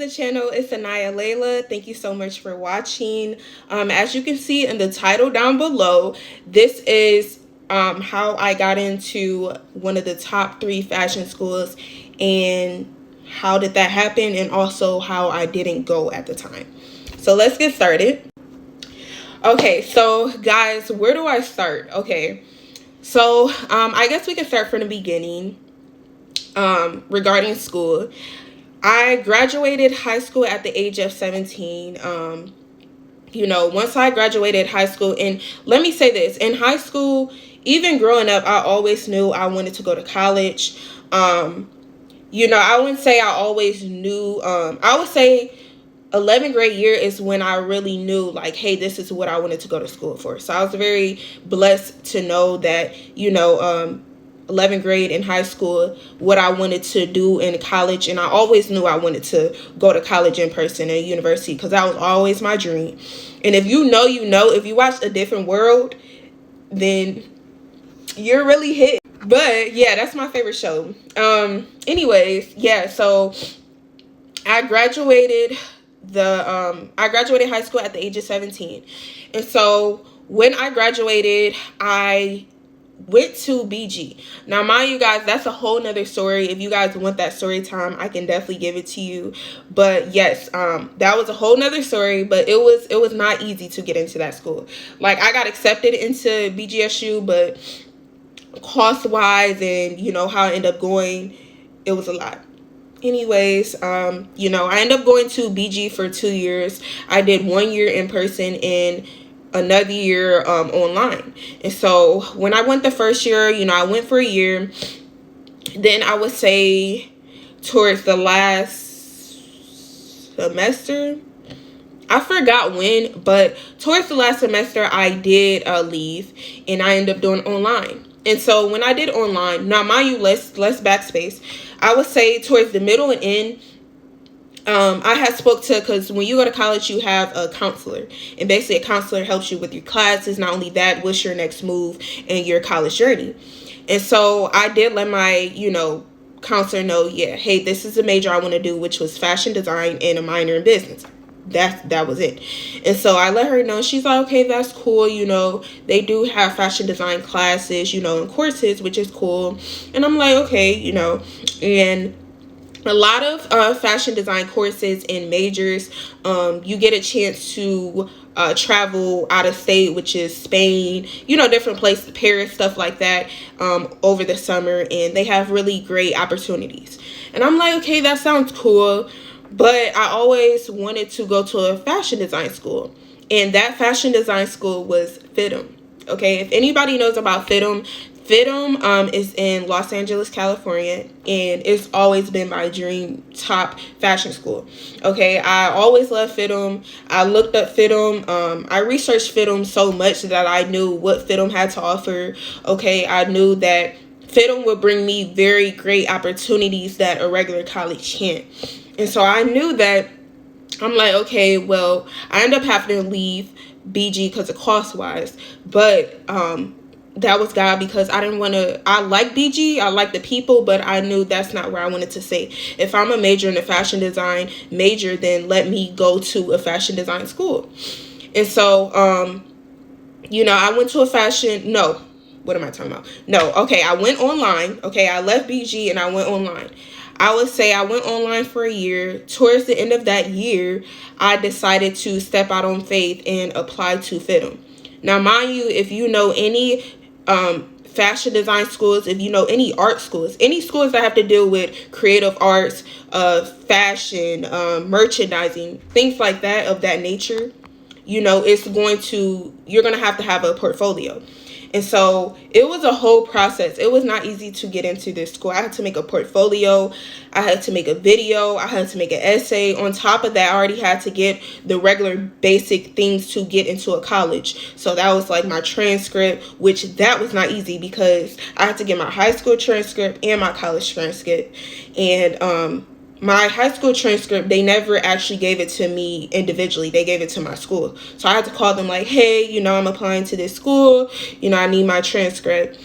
the channel. It's Anaya Layla. Thank you so much for watching. As you can see in the title down below, this is how I got into one of the top 3 fashion schools and how did that happen, and also how I didn't go at the time. So let's get started. Okay, so guys, where do I start? Okay, so I guess we can start from the beginning regarding school. I graduated high school at the age of 17. Once I graduated high school, and let me say this, in high school, even growing up, I always knew I wanted to go to college. I wouldn't say I always knew. I would say 11th grade year is when I really knew, like, hey, this is what I wanted to go to school for. So I was very blessed to know that, 11th grade in high school, what I wanted to do in college. And I always knew I wanted to go to college in person and university, because that was always my dream. And if you know, if you watch A Different World, then you're really hit. But yeah, that's my favorite show. Anyways, yeah, so I graduated high school at the age of 17. And so when I graduated, I went to BG. Now, mind you guys, that's a whole nother story. If you guys want that story time, I can definitely give it to you. But yes, that was a whole nother story. But it was not easy to get into that school. Like, I got accepted into BGSU, but cost wise and how I ended up going, it was a lot. Anyways, I ended up going to BG for 2 years. I did 1 year in person and another year online. And so when I went the first year, I went for a year. Then I would say towards the last semester, I forgot when, but towards the last semester I did leave, and I ended up doing online. And so when I did online, now mind you, let's backspace. I would say towards the middle and end, I had spoke to, because when you go to college, you have a counselor, and basically a counselor helps you with your classes. Not only that, what's your next move in your college journey. And so I did let my, counselor know, yeah, hey, this is a major I want to do, which was fashion design and a minor in business. That was it. And so I let her know. She's like, okay, that's cool. They do have fashion design classes, and courses, which is cool. And I'm like, okay, and a lot of fashion design courses and majors, you get a chance to travel out of state, which is Spain, different places, Paris, stuff like that, over the summer. And they have really great opportunities. And I'm like, okay, that sounds cool. But I always wanted to go to a fashion design school. And that fashion design school was FIDM. Okay, if anybody knows about FIDM, FIDM is in Los Angeles, California, and it's always been my dream top fashion school. Okay, I always loved FIDM. I looked up FIDM. I researched FIDM so much that I knew what FIDM had to offer. Okay, I knew that FIDM would bring me very great opportunities that a regular college can't. And so I knew that. I'm like, okay, well, I ended up having to leave BG because of cost wise, but that was God, because I didn't want to. I like BG, I like the people, but I knew that's not where I wanted to stay. If I'm a major in a fashion design major, then let me go to a fashion design school. And so I went to a fashion, no, what am I talking about? No, okay, I went online. Okay, I left BG and I went online. I would say I went online for a year. Towards the end of that year, I decided to step out on faith and apply to FIDM. Now, mind you, if you know any fashion design schools, if you know any art schools, any schools that have to deal with creative arts, fashion, merchandising, things like that, of that nature, you're going to have a portfolio. And so it was a whole process. It was not easy to get into this school. I had to make a portfolio. I had to make a video. I had to make an essay. On top of that, I already had to get the regular basic things to get into a college. So that was like my transcript, which that was not easy, because I had to get my high school transcript and my college transcript. And my high school transcript, they never actually gave it to me individually. They gave it to my school. So I had to call them like, hey, I'm applying to this school. I need my transcript.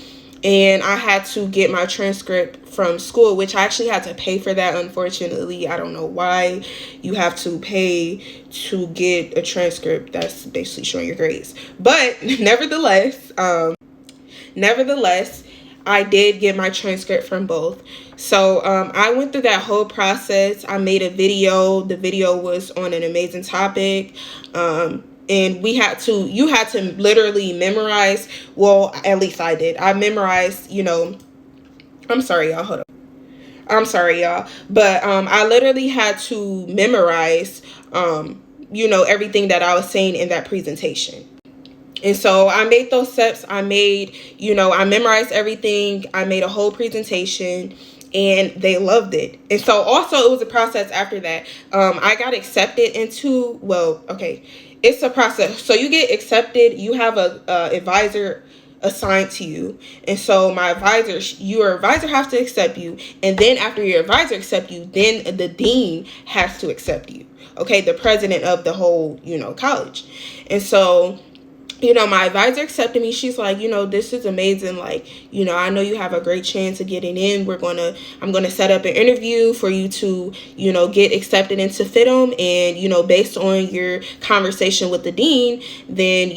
and I had to get my transcript from school, which I actually had to pay for that, unfortunately. I don't know why you have to pay to get a transcript that's basically showing your grades. But nevertheless, I did get my transcript from both. So I went through that whole process. I made a video. The video was on an amazing topic. And you had to literally memorize. Well, at least I did. I memorized, I'm sorry, y'all. Hold up. I'm sorry, y'all. But I literally had to memorize, everything that I was saying in that presentation. And so I made those steps. I memorized everything. I made a whole presentation, and they loved it. And so also it was a process after that. I got accepted into, it's a process. So you get accepted, you have a advisor assigned to you. And so your advisor has to accept you. And then after your advisor accepts you, then the dean has to accept you. Okay, the president of the whole, college. And so my advisor accepted me. She's like, this is amazing. Like, I know you have a great chance of getting in. I'm going to set up an interview for you to, get accepted into FIDM. And, based on your conversation with the dean, then,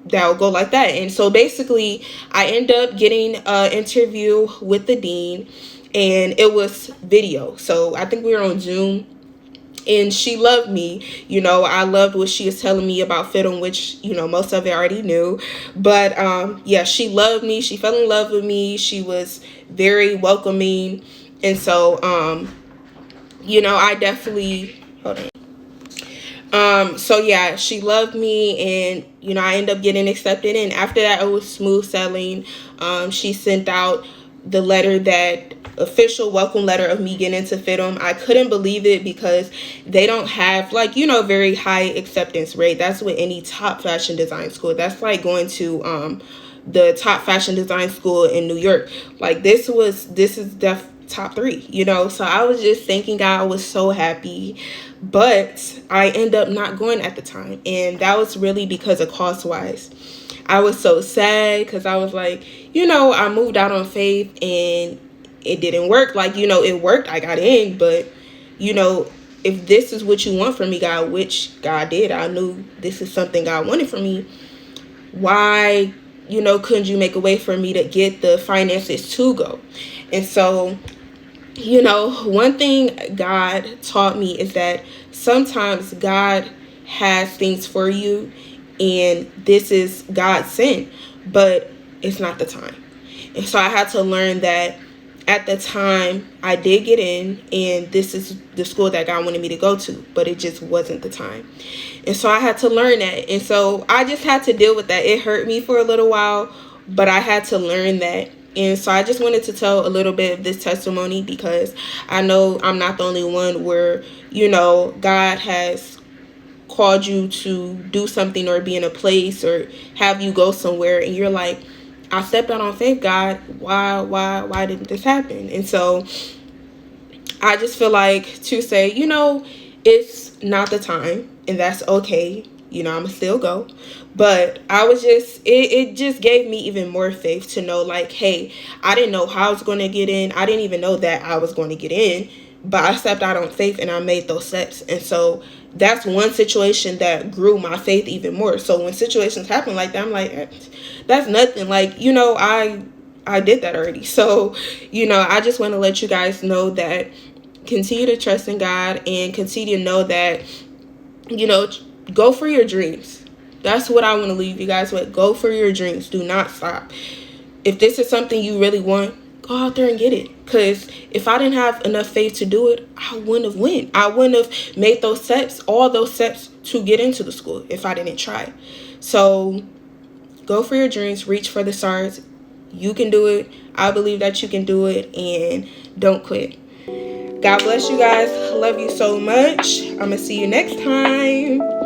that'll go like that. And so basically I end up getting an interview with the dean, and it was video. So I think we were on Zoom. And she loved me. I loved what she was telling me about FIDM, which, most of it I already knew. But, she loved me. She fell in love with me. She was very welcoming. And so, I definitely, hold on. She loved me, and, I ended up getting accepted. And after that, it was smooth sailing. She sent out the letter, that official welcome letter of me getting into FIDM. I couldn't believe it because they don't have very high acceptance rate. That's with any top fashion design school. That's like going to the top fashion design school in New York. Like this is top 3, so I was just thanking God. I was so happy, but I ended up not going at the time, and that was really because of cost wise. I was so sad because I was like, I moved out on faith and it didn't work. Like, it worked. I got in, but, if this is what you want from me, God, which God did, I knew this is something God wanted from me. Why, couldn't you make a way for me to get the finances to go? And so, one thing God taught me is that sometimes God has things for you, and this is God sent, but it's not the time. And so I had to learn that at the time I did get in, and this is the school that God wanted me to go to, but it just wasn't the time. And so I had to learn that. And so I just had to deal with that. It hurt me for a little while, but I had to learn that. And so I just wanted to tell a little bit of this testimony, because I know I'm not the only one where, God has called you to do something or be in a place or have you go somewhere, and you're like, I stepped out on faith, God. Why didn't this happen? And so I just feel like to say, it's not the time, and that's okay. I'ma still go. But I was just, it just gave me even more faith to know, like, hey, I didn't know how I was going to get in. I didn't even know that I was going to get in, but I stepped out on faith and I made those steps. And so that's one situation that grew my faith even more. So when situations happen like that, I'm like, that's nothing. Like, I did that already. So, I just want to let you guys know that continue to trust in God and continue to know that, go for your dreams. That's what I want to leave you guys with. Go for your dreams. Do not stop. If this is something you really want, go out there and get it. Because if I didn't have enough faith to do it, I wouldn't have went. I wouldn't have made those steps, all those steps to get into the school if I didn't try. So go for your dreams. Reach for the stars. You can do it. I believe that you can do it. And don't quit. God bless you guys. Love you so much. I'm going to see you next time.